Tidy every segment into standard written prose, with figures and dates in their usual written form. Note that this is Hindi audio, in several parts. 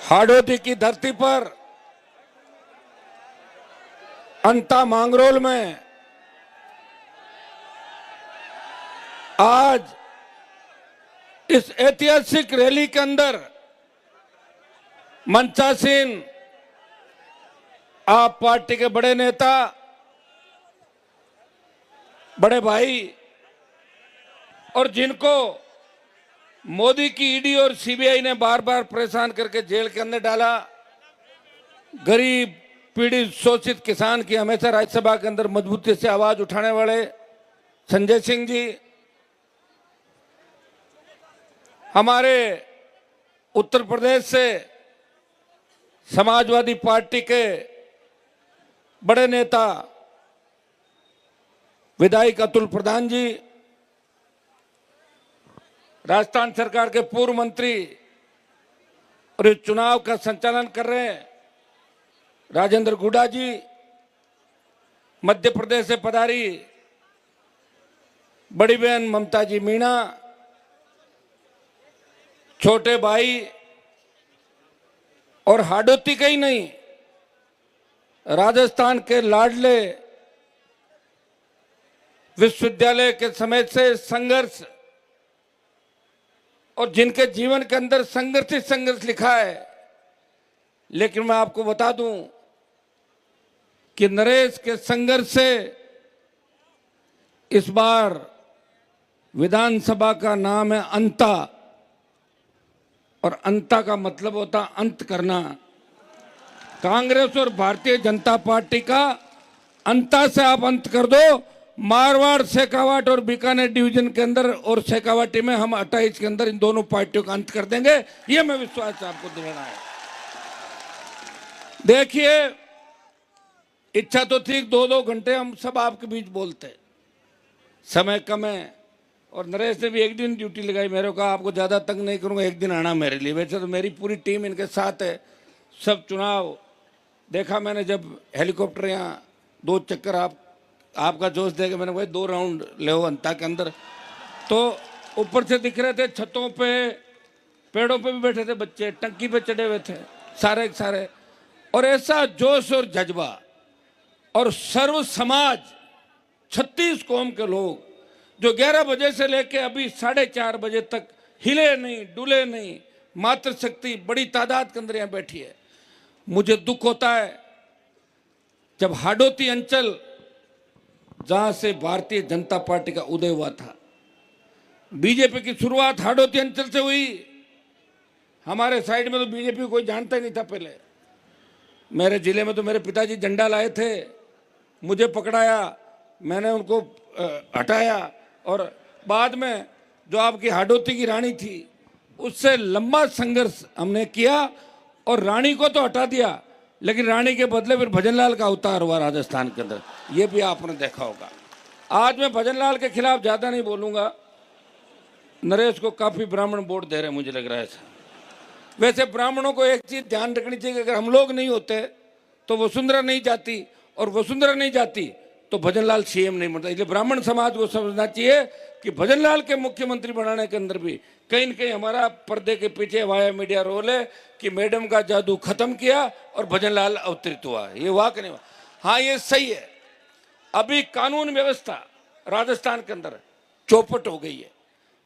हाड़ौती की धरती पर अंता मांगरोल में आज इस ऐतिहासिक रैली के अंदर मंचासीन आप पार्टी के बड़े नेता, बड़े भाई और जिनको मोदी की ईडी और सीबीआई ने बार बार परेशान करके जेल के अंदर डाला, गरीब पीड़ित शोषित किसान की हमेशा राज्यसभा के अंदर मजबूती से आवाज उठाने वाले संजय सिंह जी, हमारे उत्तर प्रदेश से समाजवादी पार्टी के बड़े नेता विधायक अतुल प्रधान जी, राजस्थान सरकार के पूर्व मंत्री और इस चुनाव का संचालन कर रहे हैं राजेंद्र गुडा जी, मध्य प्रदेश से पधारी बड़ी बहन ममता जी मीणा, छोटे भाई और हाड़ौती का ही नहीं, राजस्थान के लाडले विश्वविद्यालय के समय से संघर्ष और जिनके जीवन के अंदर संघर्ष ही संघर्ष लिखा है। लेकिन मैं आपको बता दूं कि नरेश के संघर्ष से इस बार विधानसभा का नाम है अंता, और अंता का मतलब होता अंत करना। कांग्रेस और भारतीय जनता पार्टी का अंता से आप अंत कर दो। मारवाड़, शेखावाट और बीकानेर डिवीजन के अंदर और शेखावाटी में हम 28 के अंदर इन दोनों पार्टियों का अंत कर देंगे, ये मैं विश्वास आपको दिलाना है। देखिए, इच्छा तो ठीक 2-2 घंटे हम सब आपके बीच बोलते, समय कम है और नरेश ने भी एक दिन ड्यूटी लगाई मेरे को, आपको ज्यादा तंग नहीं करूंगा, एक दिन आना मेरे लिए। वैसे तो मेरी पूरी टीम इनके साथ है। सब चुनाव देखा मैंने, जब हेलीकॉप्टर यहाँ 2 चक्कर आपका जोश देके मैंने भाई 2 राउंड ले अंता के अंदर, तो ऊपर से दिख रहे थे, छतों पे पेड़ों पे भी बैठे थे बच्चे, टंकी पे चढ़े हुए थे सारे सारे, और ऐसा जोश और जज्बा और सर्व समाज 36 कौम के लोग जो 11 बजे से लेके अभी 4:30 बजे तक हिले नहीं डुले नहीं, मातृशक्ति बड़ी तादाद के अंदर यहाँ बैठी है। मुझे दुख होता है जब हाड़ौती अंचल, जहां से भारतीय जनता पार्टी का उदय हुआ था, बीजेपी की शुरुआत हाड़ौती अंचल से हुई। हमारे साइड में तो बीजेपी कोई जानता ही नहीं था पहले। मेरे जिले में तो मेरे पिताजी झंडा लाए थे, मुझे पकड़ाया, मैंने उनको हटाया, और बाद में जो आपकी हाड़ौती की रानी थी उससे लंबा संघर्ष हमने किया और रानी को तो हटा दिया, लेकिन रानी के बदले फिर भजनलाल का अवतार हुआ राजस्थान के अंदर, ये भी आपने देखा होगा। आज मैं भजनलाल के खिलाफ ज्यादा नहीं बोलूंगा, नरेश को काफी ब्राह्मण वोट दे रहे मुझे लग रहा है। वैसे ब्राह्मणों को एक चीज ध्यान रखनी चाहिए, अगर हम लोग नहीं होते तो वसुंधरा नहीं जाती, और वसुंधरा नहीं जाती तो भजनलाल सीएम नहीं बनता। इसलिए ब्राह्मण समाज को समझना चाहिए कि भजनलाल के मुख्यमंत्री बनाने के अंदर भी कहीं न कहीं हमारा पर्दे के पीछे वाया मीडिया रोल है कि मैडम का जादू खत्म किया और भजनलाल अवतरित हुआ। ये वाक नहीं हुआ। हाँ, ये सही है, अभी कानून व्यवस्था राजस्थान के अंदर चौपट हो गई है।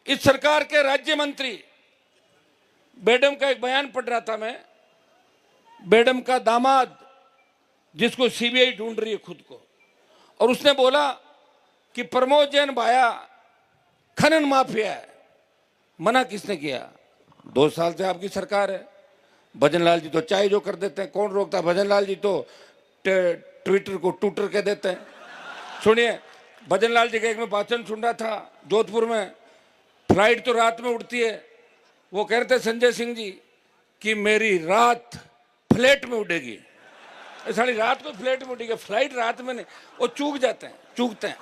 इस सरकार के राज्य मंत्री, मैडम का एक बयान पढ़ रहा था मैं, मैडम का दामाद जिसको सीबीआई ढूंढ रही है खुद को, और उसने बोला कि प्रमोद जैन भाया खनन माफिया है। मना किसने किया? 2 साल से आपकी सरकार है। भजनलाल जी तो चाहे जो कर देते हैं, कौन रोकता? भजनलाल जी तो ट्विटर को टूटर के देते हैं। सुनिए, भजनलाल जी का एक में भाषण सुन रहा था जोधपुर में, फ्लाइट तो रात में उड़ती है, वो कह रहे थे संजय सिंह जी कि मेरी रात फ्लाइट में उड़ेगी। सारी रात को फ्लाइट में उड़ेगी, फ्लाइट रात में नहीं, वो चूकते हैं,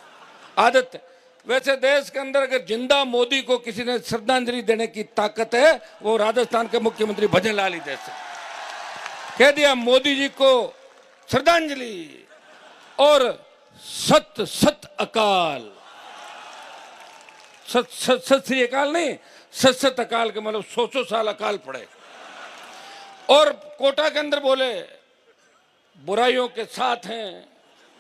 आदत है। वैसे देश के अंदर अगर जिंदा मोदी को किसी ने श्रद्धांजलि देने की ताकत है, वो राजस्थान के मुख्यमंत्री भजनलाल ही दे सकते। कह दिया मोदी जी को श्रद्धांजलि, और सत सत अकाल, सत श्री अकाल नहीं, सत सत अकाल के मतलब 100 साल अकाल पड़े। और कोटा के अंदर बोले बुराइयों के साथ हैं,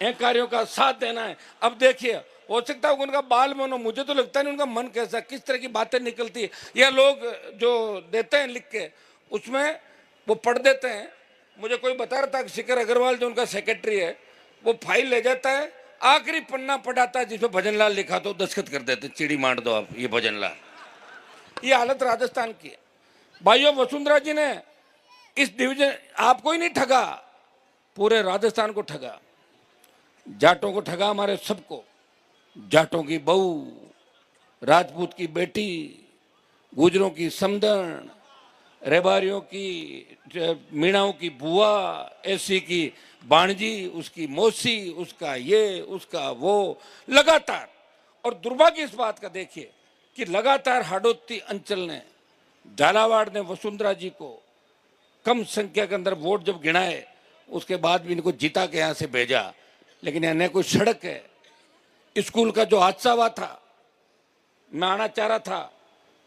अहंकारियों का साथ देना है। अब देखिए, हो सकता है उनका बाल मन हो, मुझे तो लगता नहीं उनका मन कैसा, किस तरह की बातें निकलती है। या लोग जो देते हैं लिख के, उसमें वो पढ़ देते हैं। मुझे कोई बता रहा था कि शिखर अग्रवाल जो उनका सेक्रेटरी है, वो फाइल ले जाता है, आखिरी पन्ना पढ़ाता है जिसमें भजनलाल लिखा तो दस्तखत कर देते, चिड़ी मार दो आप, ये भजनलाल। ये हालत राजस्थान की है। भाइयों, वसुंधरा जी ने इस डिवीजन आपको ही नहीं ठगा, पूरे राजस्थान को ठगा, जाटों को ठगा, हमारे सबको। जाटों की बहू, राजपूत की बेटी, गुजरों की समदन, रेबारियों की, मीणाओं की बुआ, एसी की बाणजी, उसकी मौसी, उसका ये, उसका वो, लगातार। और दुर्भाग्य इस बात का देखिए कि लगातार हाडोती अंचल ने, झालावाड़ ने वसुंधरा जी को कम संख्या के अंदर वोट जब गिनाए, उसके बाद भी इनको जीता के यहाँ से भेजा। लेकिन यहाँ न कोई सड़क है, स्कूल का जो हादसा हुआ था, मैं आना चाह रहा था,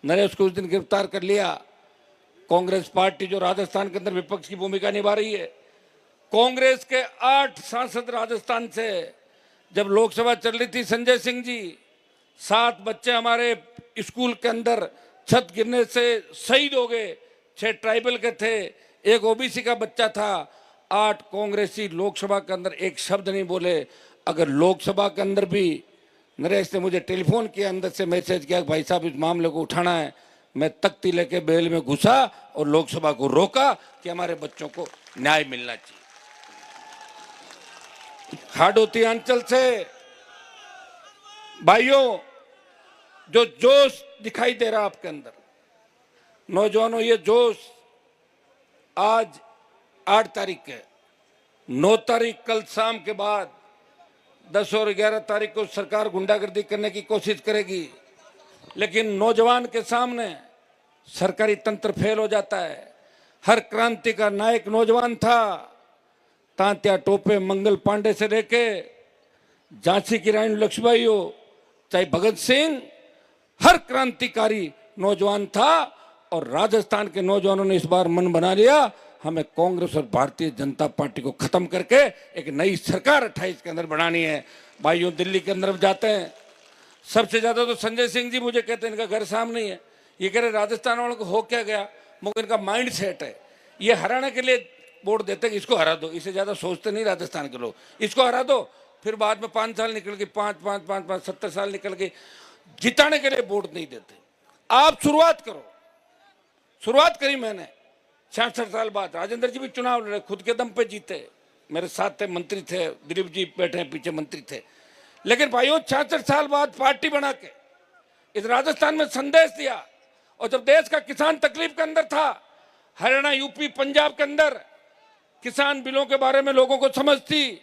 नरेश को उस दिन गिरफ्तार कर लिया। कांग्रेस पार्टी जो राजस्थान के अंदर विपक्ष की भूमिका निभा रही है, कांग्रेस के 8 सांसद राजस्थान से, जब लोकसभा चल रही थी, संजय सिंह जी, 7 बच्चे हमारे स्कूल के अंदर छत गिरने से शहीद हो गए, 6 ट्राइबल के थे, 1 ओबीसी का बच्चा था। 8 कांग्रेसी लोकसभा के अंदर एक शब्द नहीं बोले। अगर लोकसभा के अंदर भी नरेश ने मुझे टेलीफोन किया, अंदर से मैसेज किया, भाई साहब इस मामले को उठाना है, मैं तख्ती लेके बेल में घुसा और लोकसभा को रोका कि हमारे बच्चों को न्याय मिलना चाहिए। हाडोती अंचल से भाइयों, जो जोश दिखाई दे रहा आपके अंदर, नौजवानों, ये जोश आज 8 तारीख है, 9 तारीख कल शाम के बाद, 10 और 11 तारीख को सरकार गुंडागर्दी करने की कोशिश करेगी। लेकिन नौजवान के सामने सरकारी तंत्र फेल हो जाता है। हर क्रांति का नायक नौजवान था। तांत्या टोपे मंगल पांडे से लेके झांसी की रानी लक्ष्मीबाई हो, चाहे भगत सिंह, हर क्रांतिकारी नौजवान था। और राजस्थान के नौजवानों ने इस बार मन बना लिया, हमें कांग्रेस और भारतीय जनता पार्टी को खत्म करके एक नई सरकार 28 के अंदर बनानी है। भाइयों, दिल्ली के अंदर जाते हैं, सबसे ज्यादा तो संजय सिंह जी मुझे कहते हैं इनका घर सामने ही है। ये कह रहे राजस्थान वालों को हो क्या गया, मगर इनका माइंड सेट है, ये हराने के लिए वोट देते हैं, इसको हरा दो, इससे ज्यादा सोचते नहीं राजस्थान के लोग, इसको हरा दो। फिर बाद में 5 साल निकल गए, 5 70 साल निकल गए, जिताने के लिए वोट नहीं देते। आप शुरुआत करो, शुरुआत करी मैंने 66 साल बाद। राजेंद्र जी भी चुनाव लड़े, खुद के दम पे जीते, मेरे साथ थे, मंत्री थे, दिलीप जी बैठे हैं पीछे, मंत्री थे। लेकिन भाइयों, 66 साल बाद पार्टी बना के इस राजस्थान में संदेश दिया। और जब देश का किसान तकलीफ के अंदर था, हरियाणा, यूपी, पंजाब के अंदर किसान बिलों के बारे में लोगों को समझ थी,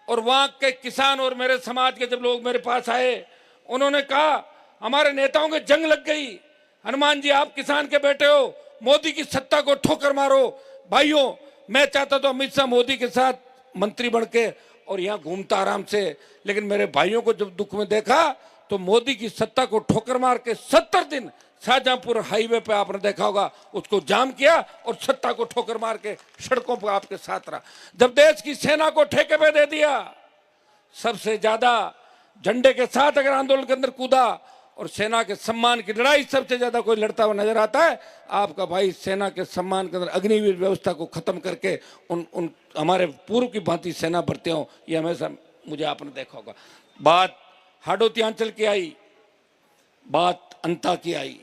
और वहां के किसान और मेरे समाज के जब लोग मेरे पास आए, उन्होंने कहा हमारे नेताओं के जंग लग गई, हनुमान जी आप किसान के बेटे हो, मोदी की सत्ता को ठोकर मारो। भाइयों, मैं चाहता तो अमित शाह मोदी के साथ मंत्री बन के और यहाँ घूमता आराम से, लेकिन मेरे भाइयों को जब दुख में देखा तो मोदी की सत्ता को ठोकर मार के 70 दिन शाहजहांपुर हाईवे पे आपने देखा होगा, उसको जाम किया और सत्ता को ठोकर मार के सड़कों पर आपके साथ रहा। जब देश की सेना को ठेके पे दे दिया, सबसे ज्यादा झंडे के साथ अगर आंदोलन के अंदर कूदा और सेना के सम्मान की लड़ाई सबसे ज्यादा कोई लड़ता हुआ नजर आता है, आपका भाई सेना के सम्मान के अंदर अग्निवीर व्यवस्था को खत्म करके उन हमारे पूर्व की भांति सेना भर्तियों, ये हमेशा मुझे आपने देखा होगा। बात हाडोती अंचल की आई, बात अंता की आई,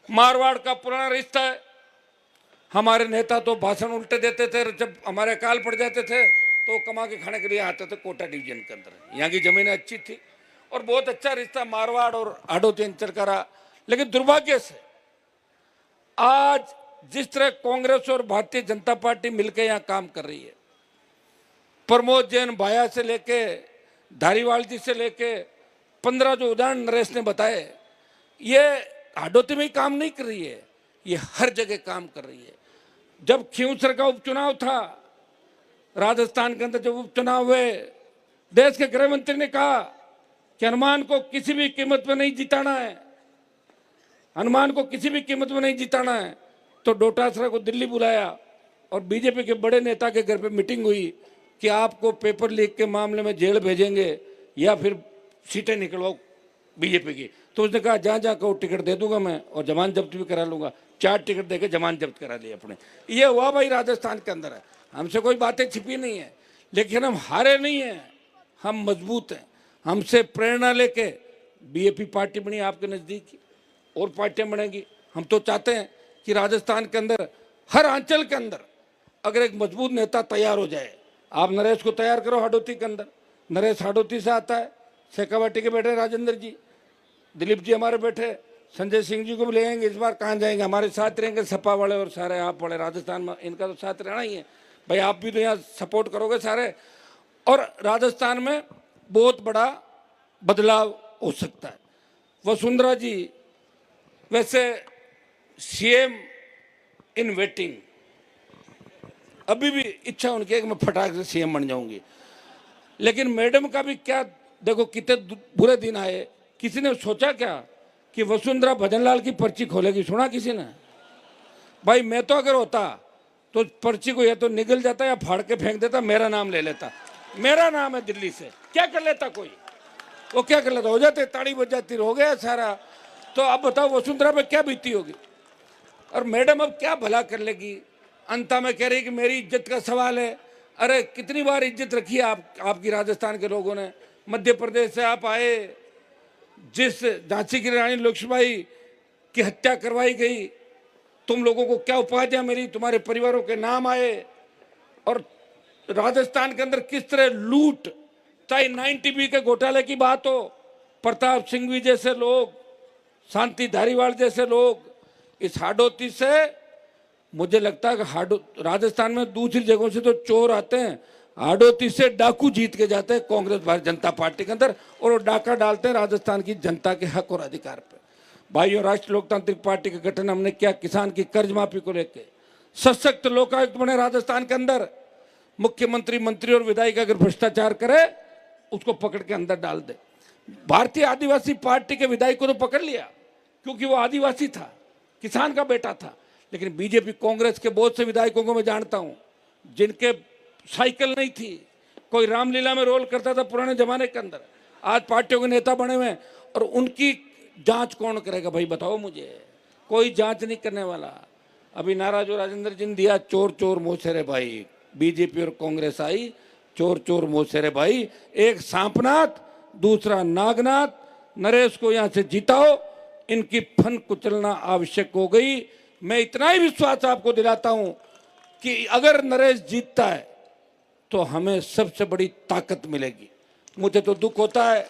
मारवाड़ का पुराना रिश्ता है। हमारे नेता तो भाषण उल्टे देते थे, जब हमारे अकाल पड़ जाते थे तो कमा के खाने के लिए आते थे कोटा डिवीजन के अंदर। यहाँ की जमीनें अच्छी थी और बहुत अच्छा रिश्ता मारवाड़ और हाडोती अंचल का रहा। लेकिन दुर्भाग्य से आज जिस तरह कांग्रेस और भारतीय जनता पार्टी मिलकर यहाँ काम कर रही है, प्रमोद जैन भाया से लेके धारीवाल जी से लेके 15 जो उदाहरण नरेश ने बताए, ये हाडोती में ही काम नहीं कर रही है, ये हर जगह काम कर रही है। जब खींवसर का उपचुनाव था राजस्थान के अंदर, जब उपचुनाव हुए, देश के गृह मंत्री ने कहा कि हनुमान को किसी भी कीमत में नहीं जिताना है, हनुमान को किसी भी कीमत में नहीं जिताना है। तो डोटासरा को दिल्ली बुलाया, और बीजेपी के बड़े नेता के घर पे मीटिंग हुई कि आपको पेपर लीक के मामले में जेल भेजेंगे या फिर सीटें निकलवाओ बीजेपी की। तो उसने कहा जहाँ जहाँ कहो टिकट दे दूंगा मैं और जमानत जब्त भी करा लूंगा। 4 टिकट देके जमानत जब्त करा ली अपने। ये हुआ भाई राजस्थान के अंदर है। हमसे कोई बातें छिपी नहीं है, लेकिन हम हारे नहीं हैं, हम मजबूत हैं। हमसे प्रेरणा लेके बीजेपी पार्टी बनी आपके नज़दीक, और पार्टियां बनेगी। हम तो चाहते हैं कि राजस्थान के अंदर हर अंचल के अंदर अगर एक मजबूत नेता तैयार हो जाए। आप नरेश को तैयार करो हाडोती के अंदर, नरेश हाडोती से आता है, शेखावाटी के बैठे राजेंद्र जी, दिलीप जी हमारे बैठे, संजय सिंह जी को भी ले आएंगे। इस बार कहाँ जाएंगे, हमारे साथ रहेंगे सपा वाले और सारे आप वाले राजस्थान में, इनका तो साथ रहना ही है भाई। आप भी तो यहाँ सपोर्ट करोगे सारे, और राजस्थान में बहुत बड़ा बदलाव हो सकता है। वसुंधरा जी वैसे सीएम इन वेटिंग, अभी भी इच्छा उनकी है कि मैं फटाक से सीएम बन जाऊंगी, लेकिन मैडम का भी क्या, देखो कितने बुरे दिन आए। किसी ने सोचा क्या कि वसुंधरा भजनलाल की पर्ची खोलेगी? सुना किसी ने? भाई मैं तो अगर होता तो पर्ची को या तो निगल जाता या फाड़ के फेंक देता, मेरा नाम ले लेता। मेरा नाम है दिल्ली से, क्या कर लेता कोई? वो क्या कर लेता? हो जाते, ताड़ी बज जाती, हो गया सारा। तो अब बताओ वसुंधरा पे क्या बीती होगी। और मैडम अब क्या भला कर लेगी? अंता में कह रही कि मेरी इज्जत का सवाल है। अरे कितनी बार इज्जत रखी है आपकी राजस्थान के लोगों ने। मध्य प्रदेश से आप आए, जिस झांसी की रानी लक्ष्मीबाई की हत्या करवाई गई, तुम लोगों को क्या उपाधियां मिली, तुम्हारे परिवारों के नाम आए। और राजस्थान के अंदर किस तरह लूट, चाहे 9TB के घोटाले की बात हो, प्रताप सिंघवी जैसे लोग, शांति धारीवाल जैसे लोग, इस हाडोती से मुझे लगता है कि राजस्थान में दूसरी जगहों से तो चोर आते हैं, हाडोती से डाकू जीत के जाते हैं कांग्रेस भारतीय जनता पार्टी के अंदर, और वो डाका डालते हैं राजस्थान की जनता के हक और अधिकार पे। भाइयों, राष्ट्रीय लोकतांत्रिक पार्टी का गठन हमने किया किसान की कर्ज माफी को लेकर। सशक्त लोकायुक्त बने राजस्थान के अंदर। मुख्यमंत्री, मंत्री और विधायक अगर भ्रष्टाचार करे उसको पकड़ के अंदर डाल दे। भारतीय आदिवासी पार्टी के विधायक को तो पकड़ लिया क्योंकि वो आदिवासी था, किसान का बेटा था। लेकिन बीजेपी कांग्रेस के बहुत से विधायकों को मैं जानता हूं जिनके साइकिल नहीं थी, कोई रामलीला में रोल करता था पुराने जमाने के अंदर, आज पार्टियों के नेता बने हुए। और उनकी जांच कौन करेगा भाई, बताओ मुझे? कोई जांच नहीं करने वाला। अभी नारा जो राजेंद्र जी ने दिया, चोर चोर मोसेरे भाई, बीजेपी और कांग्रेस आई, चोर चोर मोसेरे भाई। एक सांपनाथ, दूसरा नागनाथ। नरेश को यहां से जिताओ, इनकी फन कुचलना आवश्यक हो गई। मैं इतना ही विश्वास आपको दिलाता हूं कि अगर नरेश जीतता है तो हमें सबसे बड़ी ताकत मिलेगी। मुझे तो दुख होता है,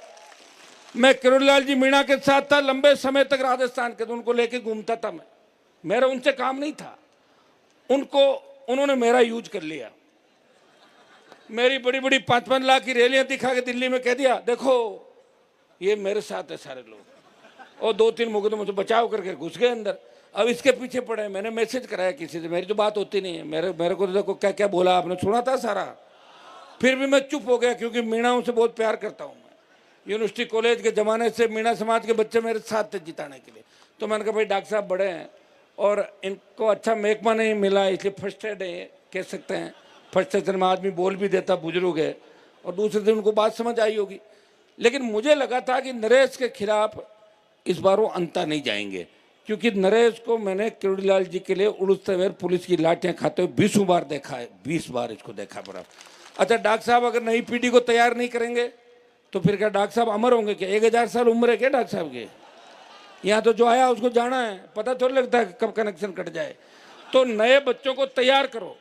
मैं किरोड़ीलाल जी मीणा के साथ था लंबे समय तक राजस्थान के, तो उनको लेके घूमता था मैं, मेरा उनसे काम नहीं था। उन्होंने मेरा यूज कर लिया। मेरी बड़ी बड़ी 5-5 लाख की रैलियां दिखा के दिल्ली में कह दिया देखो ये मेरे साथ है सारे लोग, और 2-3 मुकदमों से बचाव करके घुस गए अंदर। अब इसके पीछे पड़े। मैंने मैसेज कराया किसी से, मेरी तो बात होती नहीं है। मेरे को तो देखो क्या क्या बोला आपने, सुना था सारा। फिर भी मैं चुप हो गया क्योंकि मीणाओं से बहुत प्यार करता हूँ मैं। यूनिवर्सिटी कॉलेज के ज़माने से मीणा समाज के बच्चे मेरे साथ थे जिताने के लिए। तो मैंने कहा भाई डॉक्टर साहब बड़े हैं और इनको अच्छा महकमा नहीं मिला, इसलिए फर्स्ट एड कह सकते हैं। फर्स्ट सेशन में आदमी बोल भी देता, बुजुर्ग है, और दूसरे दिन उनको बात समझ आई होगी। लेकिन मुझे लगा था कि नरेश के खिलाफ इस बार वो अंता नहीं जाएंगे, क्योंकि नरेश को मैंने किरोड़ीलाल जी के लिए उड़ते हुए पुलिस की लाठियां खाते हुए 20 बार देखा है, 20 बार इसको देखा पड़ा। अच्छा डॉक्टर साहब अगर नई पीढ़ी को तैयार नहीं करेंगे तो फिर क्या डॉक्टर साहब अमर होंगे क्या? 1000 साल उम्र है क्या डॉक्टर साहब के? यहाँ तो जो आया उसको जाना है, पता थोड़ा लगता है कब कनेक्शन कट जाए। तो नए बच्चों को तैयार करो।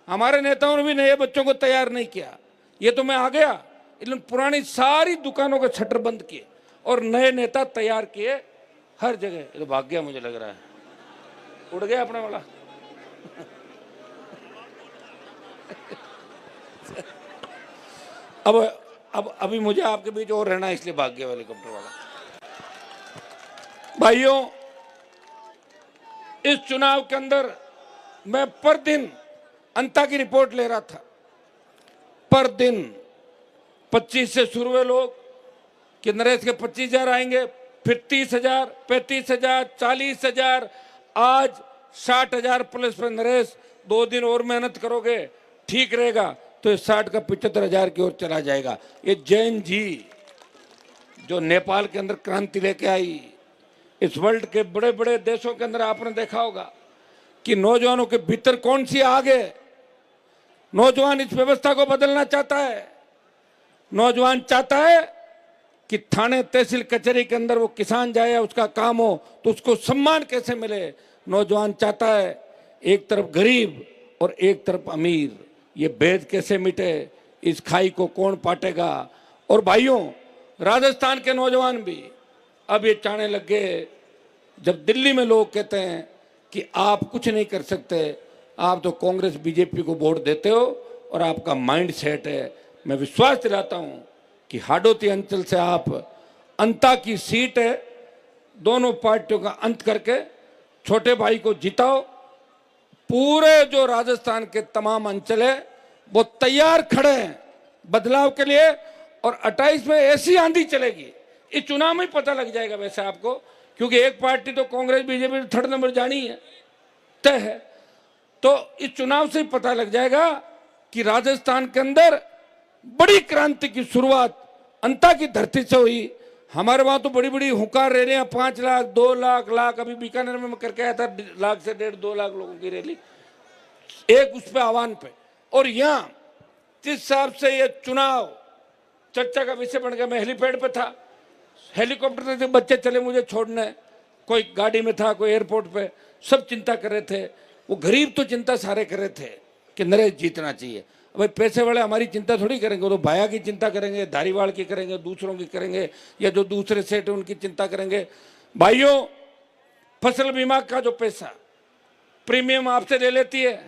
हमारे नेताओं ने भी नए बच्चों को तैयार नहीं किया। ये तो मैं आ गया, इसलिए पुरानी सारी दुकानों के शटर बंद किए और नए नेता तैयार किए हर जगह। ये तो भाग गया, मुझे लग रहा है उड़ गया अपना वाला। अब अभी मुझे आपके बीच और रहना है, इसलिए भाग गया हेलीकॉप्टर वाला। भाइयों, इस चुनाव के अंदर मैं पर दिन अंता की रिपोर्ट ले रहा था। पर दिन 25 से शुरू हुए लोग कि नरेश के 25,000 आएंगे, फिर 30,000, 35,000, 40,000, आज 60,000 प्लस पे नरेश 2 दिन और मेहनत करोगे ठीक रहेगा तो ये 60 का 75,000 की ओर चला जाएगा। ये जैन जी जो नेपाल के अंदर क्रांति लेके आई, इस वर्ल्ड के बड़े बड़े देशों के अंदर आपने देखा होगा कि नौजवानों के भीतर कौन सी आग है। नौजवान इस व्यवस्था को बदलना चाहता है। नौजवान चाहता है कि थाने तहसील कचहरी के अंदर वो किसान जाए, उसका काम हो तो उसको सम्मान कैसे मिले। नौजवान चाहता है एक तरफ गरीब और एक तरफ अमीर, ये भेद कैसे मिटे, इस खाई को कौन पाटेगा। और भाइयों, राजस्थान के नौजवान भी अब ये चाहने लग गए, जब दिल्ली में लोग कहते हैं कि आप कुछ नहीं कर सकते, आप तो कांग्रेस बीजेपी को वोट देते हो और आपका माइंड सेट है। मैं विश्वास दिलाता हूं कि हाडोती अंचल से आप अंता की सीट है, दोनों पार्टियों का अंत करके छोटे भाई को जिताओ। पूरे जो राजस्थान के तमाम अंचल है वो तैयार खड़े हैं बदलाव के लिए, और 28 में ऐसी आंधी चलेगी, इस चुनाव में पता लग जाएगा वैसे आपको, क्योंकि एक पार्टी तो कांग्रेस बीजेपी थर्ड नंबर जानी है, तय है। तो इस चुनाव से पता लग जाएगा कि राजस्थान के अंदर बड़ी क्रांति की शुरुआत अंता की धरती से हुई। हमारे वहां तो बड़ी बड़ी हुंकार रैलियां 5 लाख 2 लाख, अभी बीकानेर में मैं करके आया था 1 लाख से 1.5-2 लाख लोगों की रैली एक उस पे आह्वान पे। और यहाँ जिस हिसाब से ये चुनाव चर्चा का विषय बन गया, मैं हेलीपैड पे था, हेलीकॉप्टर से बच्चे चले मुझे छोड़ने, कोई गाड़ी में था, कोई एयरपोर्ट पे, सब चिंता कर रहे थे। वो गरीब तो चिंता सारे कर रहे थे कि नरेश जीतना चाहिए। भाई पैसे वाले हमारी चिंता थोड़ी करेंगे, वो तो भाया की चिंता करेंगे, धारीवाल की करेंगे, दूसरों की करेंगे, या जो दूसरे सेट है उनकी चिंता करेंगे। भाइयों, फसल बीमा का जो पैसा प्रीमियम आपसे ले लेती है,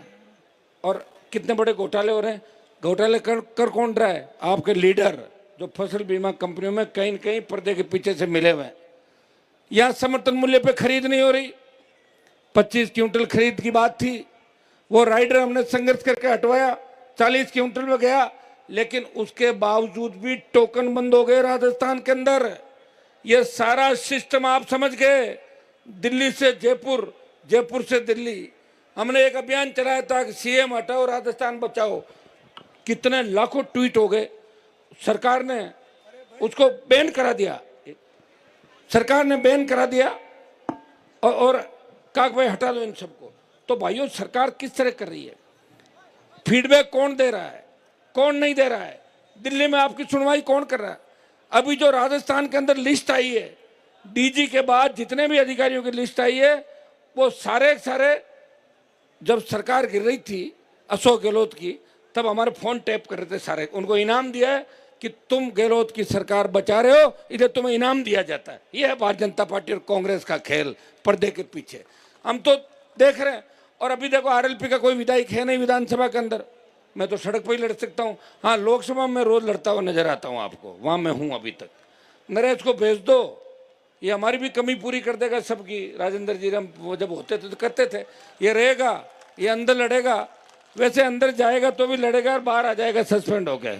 और कितने बड़े घोटाले हो रहे हैं। घोटाले कर कौन रहा है? आपके लीडर जो फसल बीमा कंपनियों में कहीं न कहीं पर्दे के पीछे से मिले हुए हैं। यहाँ समर्थन मूल्य पे खरीद नहीं हो रही, 25 क्विंटल खरीद की बात थी, वो राइडर हमने संघर्ष करके हटवाया, 40 क्विंटल में गया, लेकिन उसके बावजूद भी टोकन बंद हो गए राजस्थान के अंदर। ये सारा सिस्टम आप समझ गए, दिल्ली से जयपुर, जयपुर से दिल्ली। हमने एक अभियान चलाया था कि सीएम हटाओ राजस्थान बचाओ, कितने लाखों ट्वीट हो गए, सरकार ने उसको बैन करा दिया, सरकार ने बैन करा दिया और कहा भाई हटा लो इन सबको। तो भाइयों, सरकार किस तरह कर रही है, फीडबैक कौन दे रहा है, कौन नहीं दे रहा है, दिल्ली में आपकी सुनवाई कौन कर रहा है। अभी जो राजस्थान के अंदर लिस्ट आई है, डीजी के बाद जितने भी अधिकारियों की लिस्ट आई है, वो सारे जब सरकार गिर रही थी अशोक गहलोत की, तब हमारे फोन टैप कर रहे थे सारे, उनको इनाम दिया है कि तुम गहलोत की सरकार बचा रहे हो, इधर तुम्हें इनाम दिया जाता है। यह है भारतीय जनता पार्टी और कांग्रेस का खेल पर्दे के पीछे, हम तो देख रहे हैं। और अभी देखो, आरएलपी का कोई विधायक है नहीं विधानसभा के अंदर, मैं तो सड़क पर ही लड़ सकता हूँ। हाँ, लोकसभा में रोज लड़ता हुआ नजर आता हूँ आपको, वहां मैं हूँ अभी तक। नरेश को भेज दो, ये हमारी भी कमी पूरी कर देगा सबकी। राजेंद्र जी हम वो जब होते थे तो करते थे, ये रहेगा, ये अंदर लड़ेगा, वैसे अंदर जाएगा तो भी लड़ेगा और बाहर आ जाएगा सस्पेंड हो गए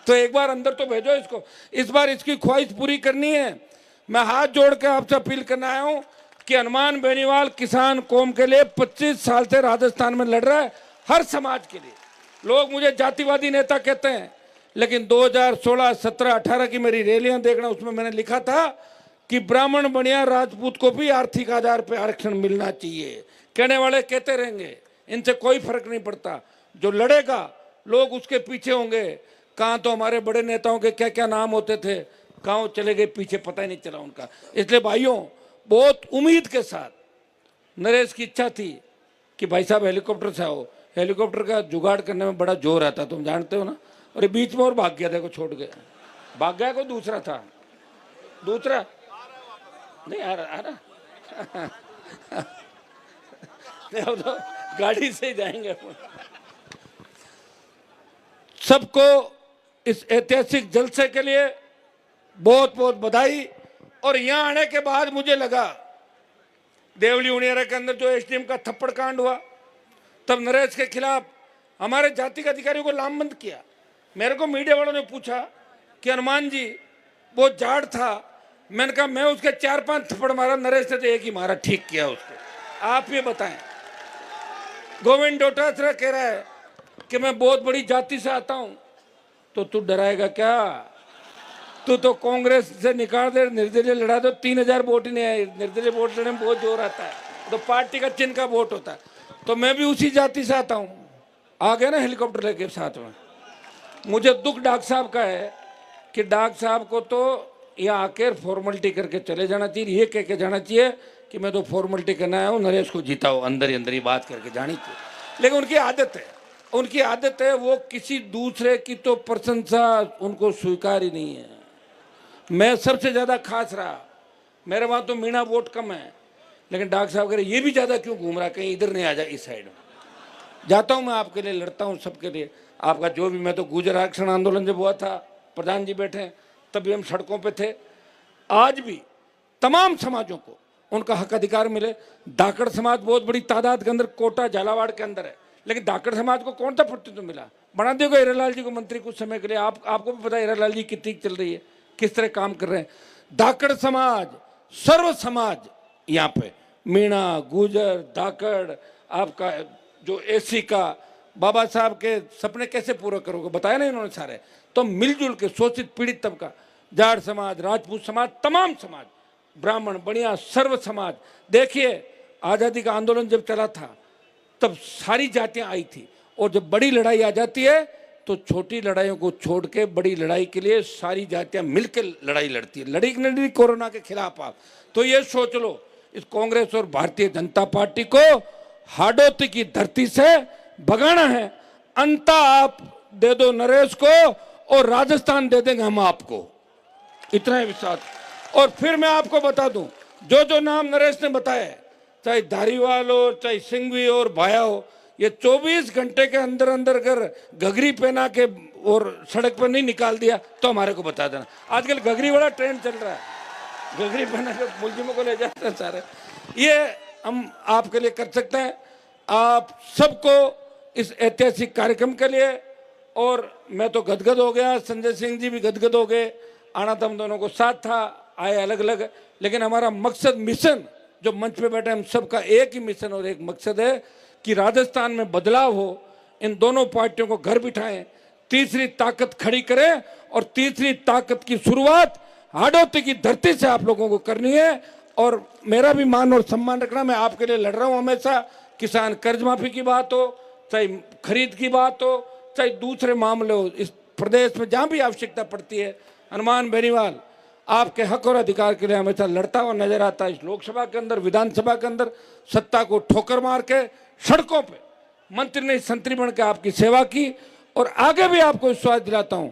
तो एक बार अंदर तो भेजो इसको, इस बार इसकी ख्वाहिश पूरी करनी है। मैं हाथ जोड़ के आपसे अपील करना आया हूं कि हनुमान बेनीवाल किसान कौम के लिए 25 साल से राजस्थान में लड़ रहा है, हर समाज के लिए। लोग मुझे जातिवादी नेता कहते हैं, लेकिन 2016, 17, 18 की मेरी रैलियां देखना, उसमें मैंने लिखा था कि ब्राह्मण बनिया राजपूत को भी आर्थिक आधार पर आरक्षण मिलना चाहिए। कहने वाले कहते रहेंगे, इनसे कोई फर्क नहीं पड़ता, जो लड़ेगा लोग उसके पीछे होंगे। कहाँ तो हमारे बड़े नेताओं के क्या क्या नाम होते थे, कहाँ चले गए पीछे, पता ही नहीं चला उनका। इसलिए भाइयों, बहुत उम्मीद के साथ नरेश की इच्छा थी कि भाई साहब हेलीकॉप्टर से आओ। हेलीकॉप्टर का जुगाड़ करने में बड़ा जोर आता, तुम जानते हो ना। और बीच में और भाग गया, देखो छोड़ गया, भाग गया, को दूसरा था, दूसरा नहीं आ रहा तो गाड़ी से ही जाएंगे। सबको इस ऐतिहासिक जलसे के लिए बहुत बहुत बधाई। और यहां आने के बाद मुझे लगा, देवली उनियारा के अंदर जो एसडीएम का थप्पड़ कांड हुआ, तब नरेश के खिलाफ हमारे जाति के अधिकारियों को लामबंद किया। मेरे को मीडिया वालों ने पूछा कि हनुमान जी वो जाट था, मैंने कहा मैं उसके 4-5 थप्पड़ मारा, नरेश ने तो एक ही मारा, ठीक किया उसको। आप ये बताएं। गोविंद डोटासरा कह रहा है कि मैं बहुत बड़ी जाति से आता हूं, तो तू डराएगा क्या? तू तो कांग्रेस से निकाल दे, निर्दलीय लड़ा दो, 3000 वोट ही नहीं आए। निर्दलीय वोट लेने में बहुत जोर आता है, तो पार्टी का चिन्ह का वोट होता है। तो मैं भी उसी जाति से आता हूं। आ गया ना हेलीकॉप्टर लेके साथ में। मुझे दुख डॉक्टर साहब का है कि डॉक्टर साहब को तो यहाँ आकर फॉर्मेलिटी करके चले जाना चाहिए, ये कह के जाना चाहिए कि मैं तो फॉर्मेलिटी करना आया हूँ, नरेश को जीताओ, अंदर ही अंदर ही बात करके जानी चाहिए। लेकिन उनकी आदत है, वो किसी दूसरे की तो प्रशंसा उनको स्वीकार ही नहीं है। मैं सबसे ज़्यादा खास रहा, मेरे वहाँ तो मीणा वोट कम है, लेकिन डॉक्टर साहब कह रहे ये भी ज़्यादा क्यों घूम रहा, कहीं इधर नहीं आ जाए, इस साइड में जाता हूँ मैं, आपके लिए लड़ता हूँ, सबके लिए। आपका जो भी, मैं तो गुर्जर आरक्षण आंदोलन जब हुआ था, प्रधान जी बैठे हैं, तभी हम सड़कों पे थे। आज भी तमाम समाजों को उनका हक अधिकार मिले। धाकड़ समाज बहुत बड़ी तादाद के अंदर कोटा झालावाड़ के अंदर है, लेकिन धाकड़ समाज को कौन सा प्रतिनिधित्व मिला? बना देगा हीरालाल जी को मंत्री कुछ समय के लिए। आपको भी पता है हीरालाल जी कितनी चल रही है, किस तरह काम कर रहे हैं। धाकड़ समाज, सर्व समाज, यहाँ पे मीणा, गुर्जर, धाकड़, आपका जो एसी का, बाबा साहब के सपने कैसे पूरा करोगे, बताया ना इन्होंने सारे। तो मिलजुल के शोषित पीड़ित तबका, जाट समाज, राजपूत समाज, तमाम समाज, ब्राह्मण, बनिया, सर्व समाज। देखिए आज़ादी का आंदोलन जब चला था तब सारी जातियां आई थी, और जब बड़ी लड़ाई आ जाती है तो छोटी लड़ाइयों को छोड़ के बड़ी लड़ाई के लिए सारी जातियां मिलकर लड़ाई लड़ती है। लड़ी नहीं कोरोना के खिलाफ आप, तो ये सोच लो, इस कांग्रेस और भारतीय जनता पार्टी को हाड़ौती की धरती से भगाना है। अंता आप दे दो नरेश को, और राजस्थान दे देंगे हम आपको, इतना ही विश्वास। और फिर मैं आपको बता दूं, जो जो नाम नरेश ने बताया, चाहे धारीवाल हो, चाहे सिंघवी और भाया हो, ये 24 घंटे के अंदर अंदर अगर घघरी पहना के और सड़क पर नहीं निकाल दिया तो हमारे को बता देना। आजकल घघरी बड़ा ट्रेंड चल रहा है, घघरी पहना के मुलजिमों को ले जाते हैं सारे। ये हम आपके लिए कर सकते हैं, आप सबको इस ऐतिहासिक कार्यक्रम के लिए। और मैं तो गदगद हो गया, संजय सिंह जी भी गदगद हो गए। आना तो हम दोनों को साथ था, आए अलग अलग, लेकिन हमारा मकसद, मिशन, जो मंच पे बैठे हम सबका एक ही मिशन और एक मकसद है कि राजस्थान में बदलाव हो, इन दोनों पार्टियों को घर बिठाएं, तीसरी ताकत खड़ी करें, और तीसरी ताकत की शुरुआत हाड़ौती की धरती से आप लोगों को करनी है। और मेरा भी मान और सम्मान रखना, मैं आपके लिए लड़ रहा हूं हमेशा। किसान कर्ज माफी की बात हो, चाहे खरीद की बात हो, चाहे दूसरे मामले हो, इस प्रदेश में जहां भी आवश्यकता पड़ती है, हनुमान बेनीवाल आपके हक और अधिकार के लिए हमेशा लड़ता हुआ नजर आता है। इस लोकसभा के अंदर, विधानसभा के अंदर सत्ता को ठोकर मार के सड़कों पे मंत्री नहीं संतरी बन के आपकी सेवा की। और आगे भी आपको विश्वास दिलाता हूं,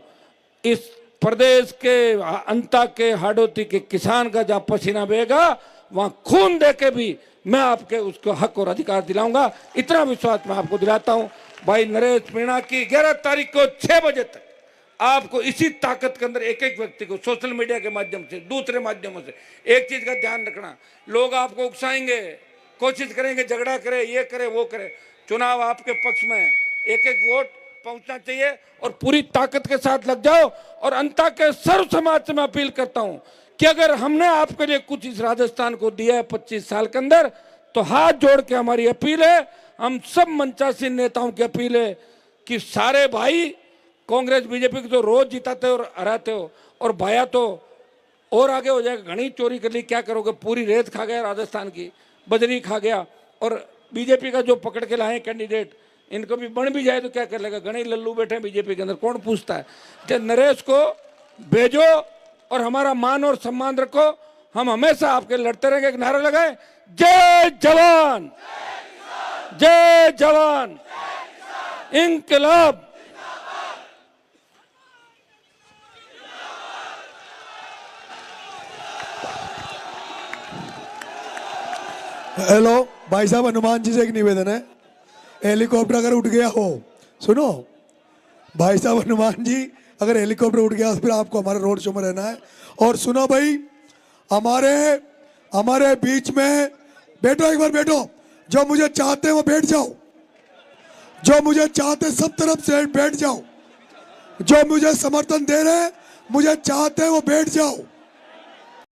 इस प्रदेश के अंता के हाड़ौती के किसान का जहां पसीना बहेगा, वहां खून दे के भी मैं आपके उसको हक और अधिकार दिलाऊंगा। इतना विश्वास मैं आपको दिलाता हूं। भाई नरेश मीणा की 11 तारीख को 6 बजे तक आपको इसी ताकत के अंदर एक एक व्यक्ति को सोशल मीडिया के माध्यम से, दूसरे माध्यमों से, एक चीज का ध्यान रखना, लोग आपको उकसाएंगे, कोशिश करेंगे झगड़ा करे, ये करे वो करे, चुनाव आपके पक्ष में है, एक एक वोट पहुंचना चाहिए और पूरी ताकत के साथ लग जाओ। और अंता के सर्व समाज से मैं अपील करता हूं कि अगर हमने आपके लिए कुछ इस राजस्थान को दिया है 25 साल के अंदर, तो हाथ जोड़ के हमारी अपील है, हम सब मंचासीन नेताओं की अपील है कि सारे भाई, कांग्रेस बीजेपी को तो रोज जिताते हो और हराते हो, और भाया तो और आगे हो जाएगा, घनी चोरी कर ली, क्या करोगे, पूरी रेत खा गया राजस्थान की, बजरी खा गया। और बीजेपी का जो पकड़ के लाए कैंडिडेट, इनको भी बन भी जाए तो क्या कर लेगा, घनी लल्लू बैठे हैं बीजेपी के अंदर, कौन पूछता है। तो नरेश को भेजो और हमारा मान और सम्मान रखो, हम हमेशा आपके लड़ते रहेंगे। एक नारा लगाए, जय जवान, जय जवान, इंकलाब। हेलो भाई साहब, हनुमान जी से एक निवेदन है, हेलीकॉप्टर अगर उठ गया हो, सुनो भाई साहब, हनुमान जी अगर हेलीकॉप्टर उठ गया तो फिर आपको हमारे रोड शो में रहना है। और सुनो भाई, हमारे बीच में बैठो, एक बार बैठो, जो मुझे चाहते हैं वो बैठ जाओ, जो मुझे चाहते सब तरफ से बैठ जाओ, जो मुझे समर्थन दे रहे हैं, मुझे चाहते हैं वो बैठ जाओ।